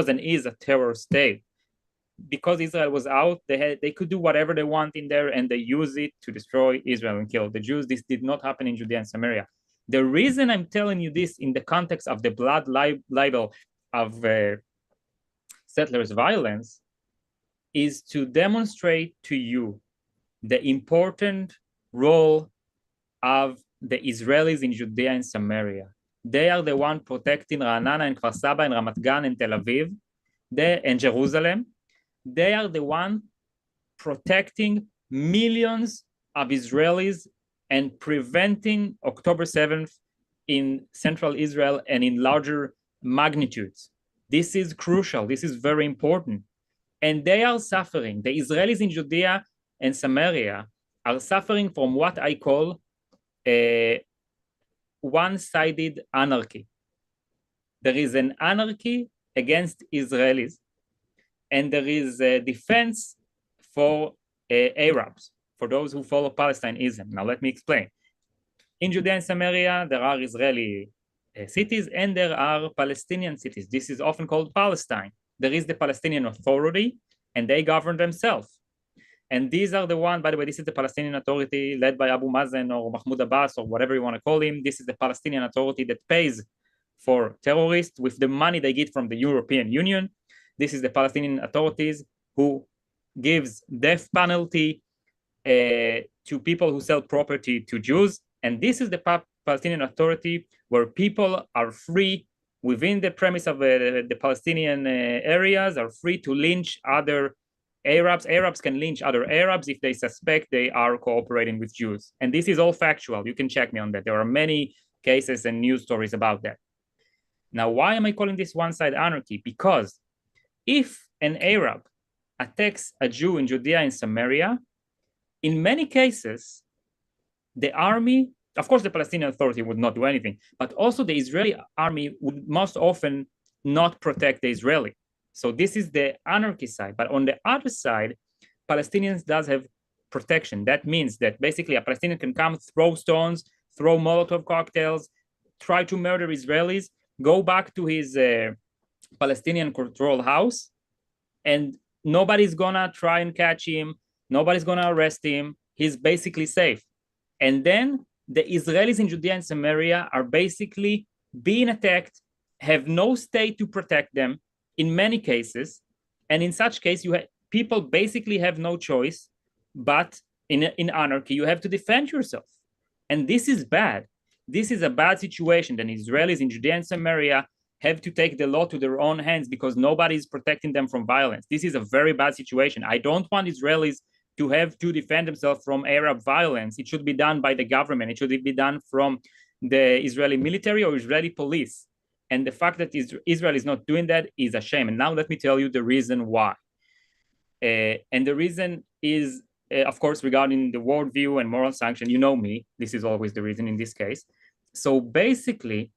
and is a terror state. Because Israel was out, they could do whatever they want in there, and they use it to destroy Israel and kill the Jews. This did not happen in Judea and Samaria. The reason I'm telling you this in the context of the blood libel of settlers' violence is to demonstrate to you the important role of the Israelis in Judea and Samaria. They are the one protecting Ra'anana and Kfar Saba and Ramat Gan and Tel Aviv and Jerusalem. They are the one protecting millions of Israelis and preventing October 7th in central Israel and in larger magnitudes. This is crucial. This is very important. And they are suffering. The Israelis in Judea and Samaria are suffering from what I call a one-sided anarchy. There is an anarchy against Israelis, and there is a defense for Arabs, for those who follow Palestinianism. Now, let me explain. In Judea and Samaria, there are Israeli cities and there are Palestinian cities. This is often called Palestine. There is the Palestinian Authority, and they govern themselves. And these are the one, by the way, this is the Palestinian Authority led by Abu Mazen or Mahmoud Abbas or whatever you want to call him. This is the Palestinian Authority that pays for terrorists with the money they get from the European Union. This is the Palestinian authorities who gives death penalty to people who sell property to Jews. And this is the Palestinian Authority where people are free within the premise of the Palestinian areas, are free to lynch other Arabs. Arabs can lynch other Arabs if they suspect they are cooperating with Jews. And this is all factual. You can check me on that. There are many cases and news stories about that. Now, why am I calling this one-side anarchy? Because if an Arab attacks a Jew in Judea and Samaria, in many cases, the army, of course, the Palestinian Authority would not do anything, but also the Israeli army would most often not protect the Israeli. So this is the anarchy side. But on the other side, Palestinians does have protection. That means that basically a Palestinian can come, throw stones, throw Molotov cocktails, try to murder Israelis, go back to his Palestinian controlled house, and nobody's gonna try and catch him. Nobody's gonna arrest him. He's basically safe. And then the Israelis in Judea and Samaria are basically being attacked, have no state to protect them in many cases. And in such case, people basically have no choice, but in anarchy, you have to defend yourself. And this is bad. This is a bad situation. Then Israelis in Judea and Samaria have to take the law to their own hands because nobody is protecting them from violence. This is a very bad situation. I don't want Israelis to have to defend themselves from Arab violence. It should be done by the government. It should be done from the Israeli military or Israeli police. And the fact that Israel is not doing that is a shame. And now let me tell you the reason why. And the reason is, of course, regarding the worldview and moral sanction. You know me. This is always the reason in this case. So basically,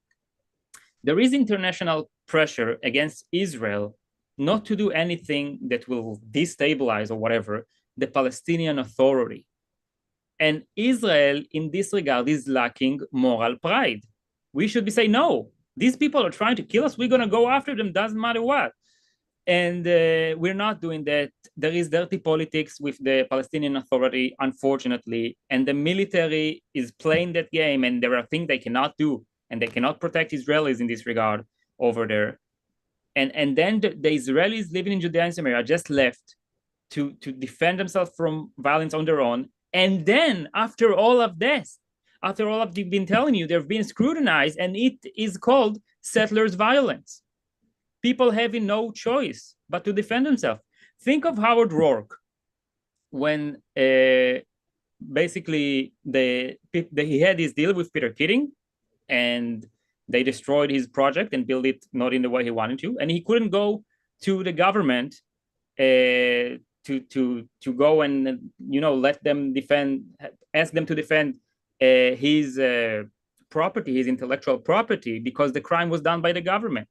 there is international pressure against Israel not to do anything that will destabilize or whatever the Palestinian Authority. And Israel, in this regard, is lacking moral pride. We should be saying, no, these people are trying to kill us. We're going to go after them, doesn't matter what. And we're not doing that. There is dirty politics with the Palestinian Authority, unfortunately, and the military is playing that game, and there are things they cannot do, and they cannot protect Israelis in this regard over there. And then the Israelis living in Judea and Samaria just left to defend themselves from violence on their own. And then after all of this, after all of they've been telling you, they've been scrutinized, and it is called settlers' violence. People having no choice but to defend themselves. Think of Howard Rourke when basically he had this deal with Peter Keating, and They destroyed his project and built it not in the way he wanted to, and he couldn't go to the government to go and let them ask them to defend his property, his intellectual property, because the crime was done by the government.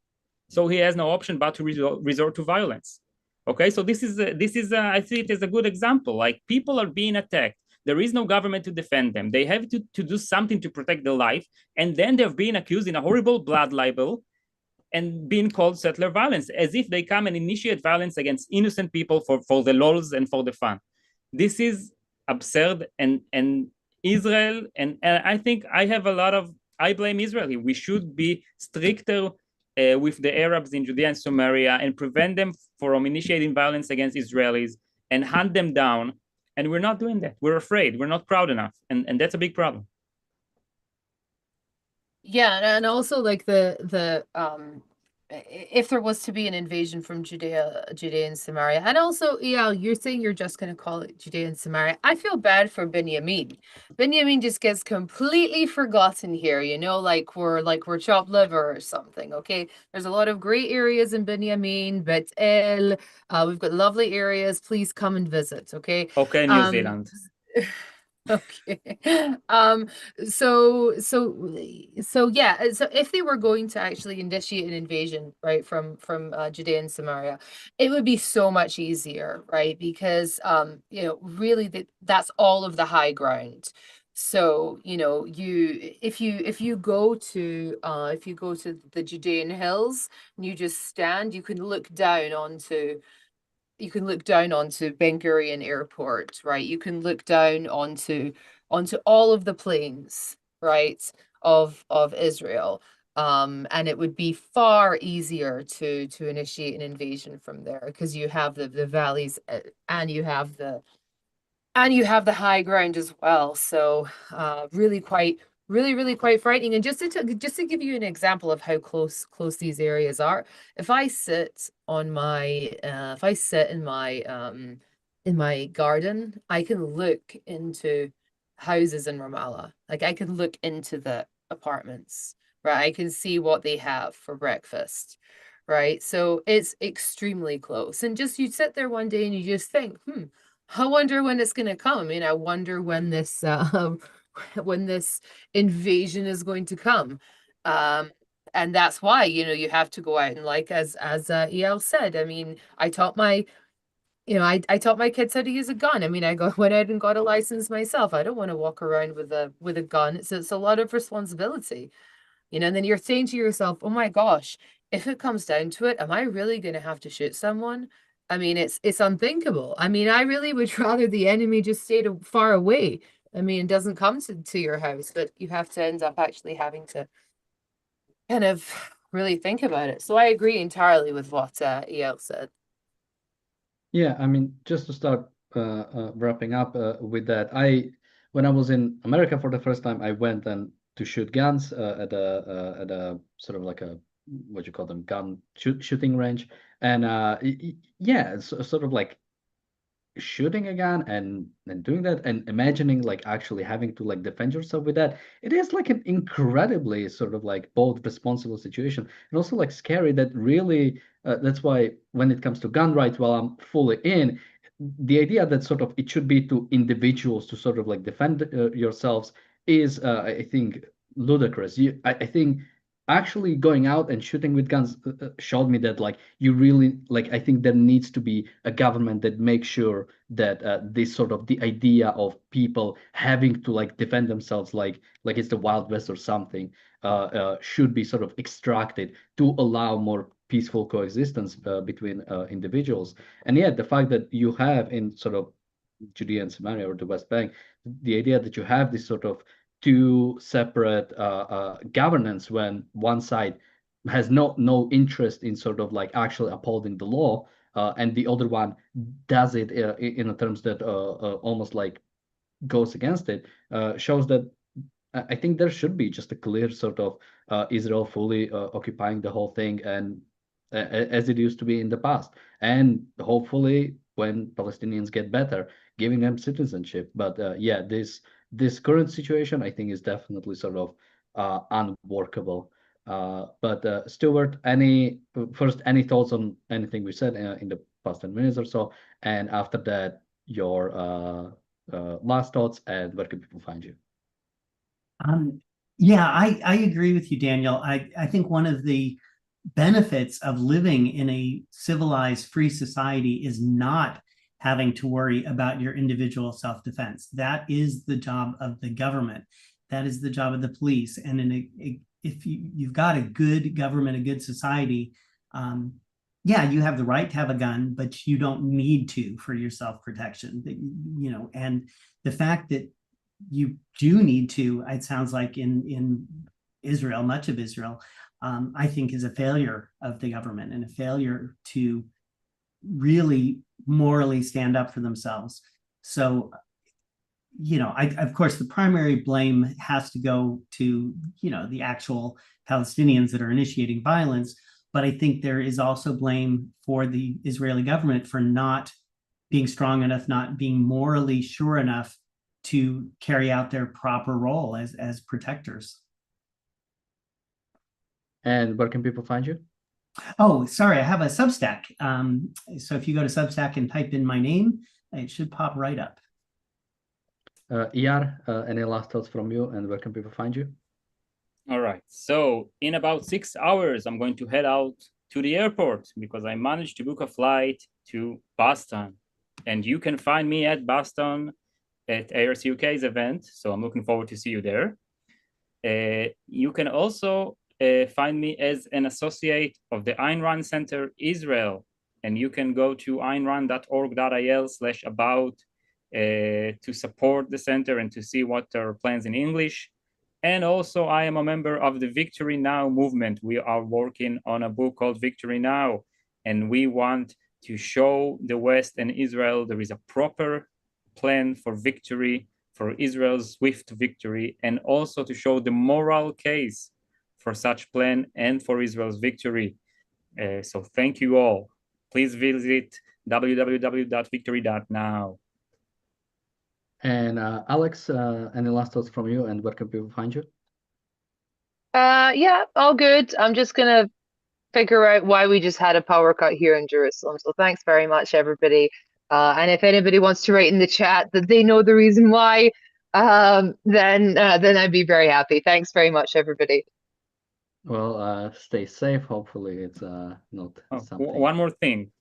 So he has no option but to resort to violence. Okay, so this is I see it as a good example. Like, people are being attacked. There is no government to defend them. They have to do something to protect their life, and then they're being accused in a horrible blood libel and being called settler violence, as if they come and initiate violence against innocent people for the lols and for the fun. This is absurd, and Israel, and I think I blame Israel here. We should be stricter with the Arabs in Judea and Samaria and prevent them from initiating violence against Israelis and hunt them down. And we're not doing that. We're afraid. We're not proud enough. And that's a big problem. Yeah, and also like if there was to be an invasion from Judea and Samaria, and also, yeah, you're saying you're just going to call it Judea and Samaria. I feel bad for Binyamin. Binyamin just gets completely forgotten here, like we're chopped liver or something. Okay, there's a lot of great areas in Binyamin, but we've got lovely areas. Please come and visit. Okay. Okay, New Zealand. Okay. So yeah, so if they were going to actually initiate an invasion, right, from Judea and Samaria, it would be so much easier, right? Because really that's all of the high ground. So, if you go to the Judean hills and you just stand, you can look down onto Ben Gurion Airport, right? You can look down onto all of the plains, right, of Israel. And it would be far easier to initiate an invasion from there, because you have the valleys and you have the high ground as well. So really quite frightening. And just to give you an example of how close these areas are, if I sit in my garden, I can look into houses in Ramallah. Like, I can look into the apartments, right? I can see what they have for breakfast, right? So it's extremely close. And just, you sit there one day and you just think, I wonder when it's going to come. I mean, I wonder when this invasion is going to come. And that's why, you have to go out and, like, as El said, I mean, I taught my kids how to use a gun. I mean, went out and got a license myself. I don't want to walk around with a gun. It's a lot of responsibility, and then you're saying to yourself, oh my gosh, if it comes down to it, am I really going to have to shoot someone? I mean, it's unthinkable. I mean, I really would rather the enemy just stay far away. I mean, it doesn't come to your house, but you have to end up actually having to kind of really think about it. So I agree entirely with what El said. Yeah, I mean, just to start wrapping up with that, when I was in America for the first time, I went to shoot guns at a sort of like a, what you call them, gun shooting range, and yeah, it's sort of like shooting a gun and doing that and imagining like actually having to like defend yourself with that. It is like an incredibly sort of like both responsible situation and also like scary. That really that's why when it comes to gun rights, well, I'm fully in the idea that sort of it should be to individuals to sort of like defend yourselves is I think ludicrous. I think actually going out and shooting with guns showed me that like you really like, I think there needs to be a government that makes sure that this sort of the idea of people having to like defend themselves like it's the Wild West or something should be sort of extracted to allow more peaceful coexistence between individuals. And yet the fact that you have in sort of Judea and Samaria or the West Bank, the idea that you have this sort of two separate governance when one side has no interest in sort of like actually upholding the law and the other one does it in a terms that almost like goes against it, shows that I think there should be just a clear sort of Israel fully occupying the whole thing and as it used to be in the past, and hopefully when Palestinians get better, giving them citizenship. But yeah, this current situation I think is definitely sort of unworkable. But Stuart, first, any thoughts on anything we said in the past 10 minutes or so? And after that, your last thoughts and where can people find you? Yeah, I agree with you, Daniel. I think one of the benefits of living in a civilized, free society is not having to worry about your individual self-defense. That is the job of the government. That is the job of the police. And if you've got a good government, a good society, yeah, you have the right to have a gun, but you don't need to for your self-protection. And the fact that you do need to, it sounds like in Israel, much of Israel, I think is a failure of the government and a failure to really morally stand up for themselves. So, of course, the primary blame has to go to, the actual Palestinians that are initiating violence. But I think there is also blame for the Israeli government for not being strong enough, not being morally sure enough to carry out their proper role as protectors. And where can people find you? Oh, sorry, I have a Substack. So if you go to Substack and type in my name, it should pop right up. Iyar, any last thoughts from you and where can people find you? All right. So in about 6 hours, I'm going to head out to the airport because I managed to book a flight to Boston. And you can find me at Boston at ARCUK's event. So I'm looking forward to see you there. You can also find me as an associate of the Ayn Rand Center Israel. And you can go to aynrand.org.il/about to support the center and to see what are plans in English. And also, I am a member of the Victory Now movement. We are working on a book called Victory Now, and we want to show the West and Israel there is a proper plan for victory, for Israel's swift victory, and also to show the moral case for such plan and for Israel's victory. So thank you all. Please visit www.victory.now. And Alex, any last thoughts from you and where can people find you? Yeah, all good. I'm just gonna figure out why we just had a power cut here in Jerusalem. So thanks very much, everybody. And if anybody wants to write in the chat that they know the reason why, then I'd be very happy. Thanks very much, everybody. Well, stay safe. Hopefully it's not something. One more thing.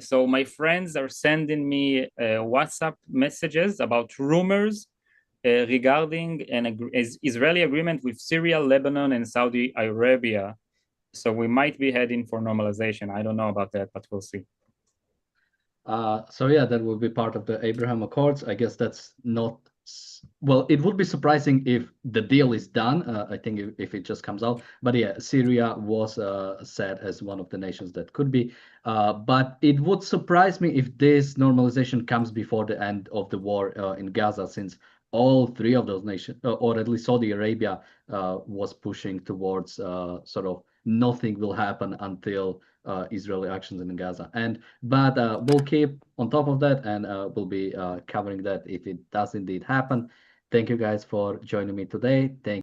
So my friends are sending me WhatsApp messages about rumors regarding an Israeli agreement with Syria, Lebanon, and Saudi Arabia. So we might be heading for normalization. I don't know about that, but we'll see. So yeah, that will be part of the Abraham Accords. I guess that's not, well, it would be surprising if the deal is done. I think if it just comes out. But yeah, Syria was set as one of the nations that could be. But it would surprise me if this normalization comes before the end of the war in Gaza, since all three of those nations, or at least Saudi Arabia, was pushing towards sort of nothing will happen until Israeli actions in Gaza. But we'll keep on top of that and we'll be covering that if it does indeed happen. Thank you guys for joining me today. Thank